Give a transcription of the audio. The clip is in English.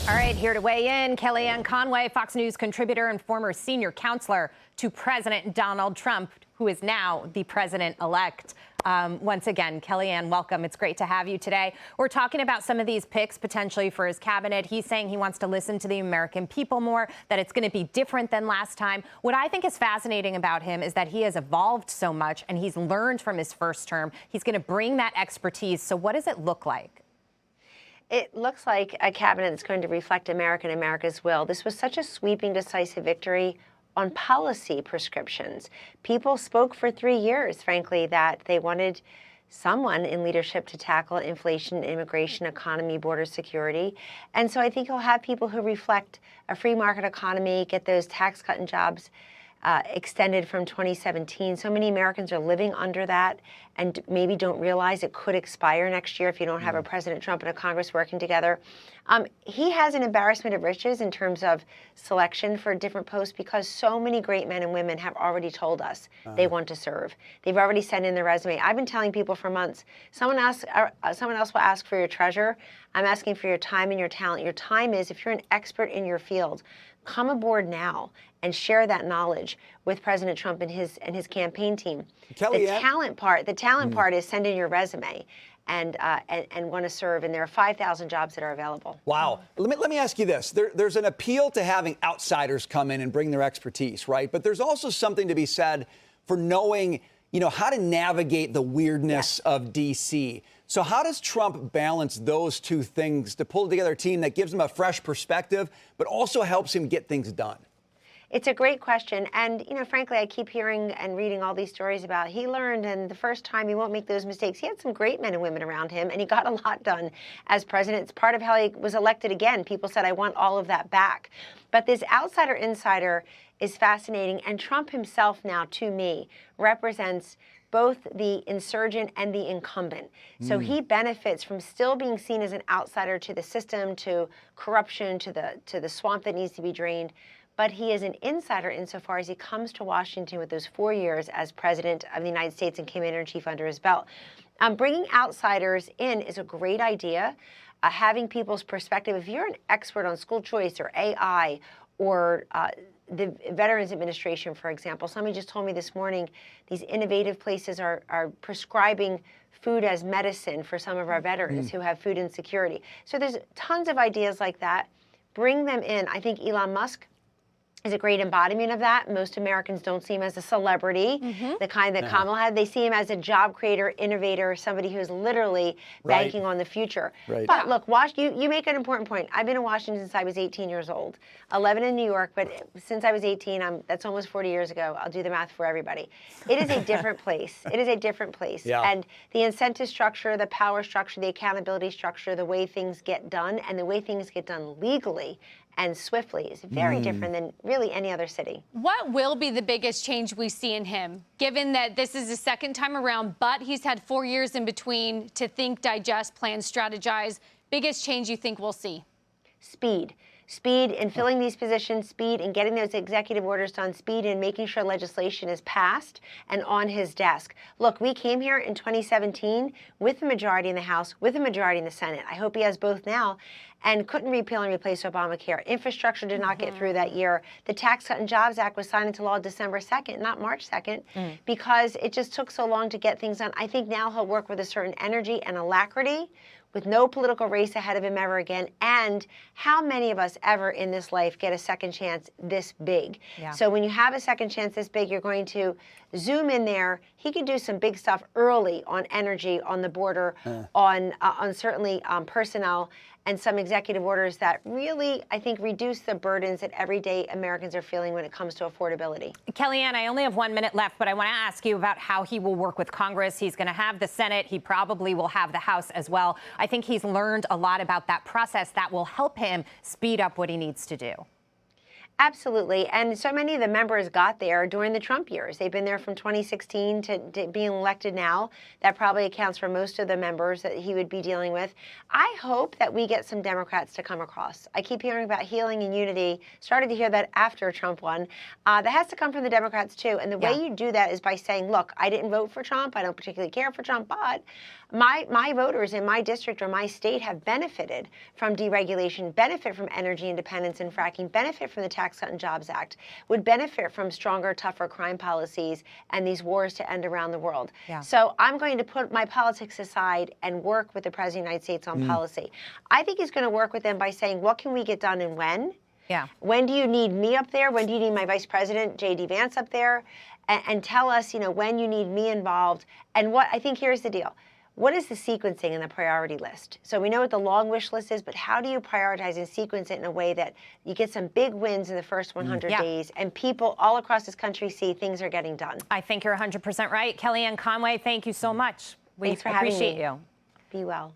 All right, here to weigh in, Kellyanne Conway, Fox News contributor and former senior counselor to President Donald Trump, who is now the president-elect. Once again, Kellyanne, welcome. It's great to have you today. We're talking about some of these picks potentially for his cabinet. He's saying he wants to listen to the American people more, that it's going to be different than last time. What I think is fascinating about him is that he has evolved so much and he's learned from his first term. He's going to bring that expertise. So what does it look like? It looks like a cabinet that's going to reflect America and America's will. This was such a sweeping, decisive victory on policy prescriptions. People spoke for 3 years, frankly, that they wanted someone in leadership to tackle inflation, immigration, economy, border security. And so I think he'll have people who reflect a free market economy, get those tax cut and jobs extended from 2017. So many Americans are living under that and maybe don't realize it could expire next year if you don't have a President Trump and a Congress working together. He has an embarrassment of riches in terms of selection for different posts because so many great men and women have already told us they want to serve. They've already sent in their resume. I've been telling people for months, someone else will ask for your treasure. I'm asking for your time and your talent. Your time is, if you're an expert in your field, come aboard now and share that knowledge with President Trump and his campaign team. Kellyanne, the talent part is send in your resume and want to serve, and there are 5,000 jobs that are available. Wow. Let me ask you this. There's an appeal to having outsiders come in and bring their expertise, right? But there's also something to be said for knowing, how to navigate the weirdness of D.C. So how does Trump balance those two things to pull together a team that gives him a fresh perspective, but also helps him get things done? It's a great question. And, frankly, I keep hearing and reading all these stories about he learned and the first time he won't make those mistakes. He had some great men and women around him, and he got a lot done as president. It's part of how he was elected again. People said, I want all of that back. But this outsider-insider is fascinating. And Trump himself now, to me, represents both the insurgent and the incumbent. So he benefits from still being seen as an outsider to the system, to corruption, to the swamp that needs to be drained. But he is an insider insofar as he comes to Washington with those 4 years as president of the United States and commander-in-chief under his belt. Bringing outsiders in is a great idea. Having people's perspective, if you're an expert on school choice or AI or the Veterans Administration, for example, somebody just told me this morning these innovative places are prescribing food as medicine for some of our veterans who have food insecurity. So there's tons of ideas like that. Bring them in. I think Elon Musk is a great embodiment of that. Most Americans don't see him as a celebrity, the kind that Kamala had. They see him as a job creator, innovator, somebody who's literally banking on the future. But look, you make an important point. I've been in Washington since I was 18 years old, 11 in New York, but since I was 18, that's almost 40 years ago. I'll do the math for everybody. It is a different place. It is a different place. And the incentive structure, the power structure, the accountability structure, the way things get done, and the way things get done legally and swiftly is very different than really any other city. What will be the biggest change we see in him, given that this is his second time around, but he's had 4 years in between to think, digest, plan, strategize? Biggest change you think we'll see? Speed. Speed in filling these positions, speed in getting those executive orders done, speed in making sure legislation is passed and on his desk. Look, we came here in 2017 with a majority in the House, with a majority in the Senate. I hope he has both now, and couldn't repeal and replace Obamacare. Infrastructure did not get through that year. The Tax Cut and Jobs Act was signed into law December 2nd, not March 2nd, because it just took so long to get things done. I think now he'll work with a certain energy and alacrity, with no political race ahead of him ever again. And how many of us ever in this life get a second chance this big? So when you have a second chance this big, you're going to zoom in there. He could do some big stuff early on energy, on the border, on certainly personnel, and some executive orders that really, I think, reduce the burdens that everyday Americans are feeling when it comes to affordability. Kellyanne, I only have 1 minute left, but I want to ask you about how he will work with Congress. He's going to have the Senate. He probably will have the House as well. I think he's learned a lot about that process that will help him speed up what he needs to do. Absolutely. And so many of the members got there during the Trump years. They've been there from 2016 to being elected now. That probably accounts for most of the members that he would be dealing with. I hope that we get some Democrats to come across. I keep hearing about healing and unity. Started to hear that after Trump won. That has to come from the Democrats, too. And the way you do that is by saying, look, I didn't vote for Trump. I don't particularly care for Trump, but my voters in my district or my state have benefited from deregulation, benefit from energy independence and fracking, benefit from the Tax Cut and Jobs Act, would benefit from stronger, tougher crime policies and these wars to end around the world. Yeah. So I'm going to put my politics aside and work with the President of the United States on policy. I think he's going to work with them by saying, what can we get done and when? Yeah. When do you need me up there? When do you need my Vice President, J.D. Vance, up there? And tell us, when you need me involved. And what I think here's the deal. What is the sequencing in the priority list? So we know what the long wish list is, but how do you prioritize and sequence it in a way that you get some big wins in the first 100 days and people all across this country see things are getting done? I think you're 100% right. Kellyanne Conway, thank you so much. We Thanks for having appreciate me. you. Be well.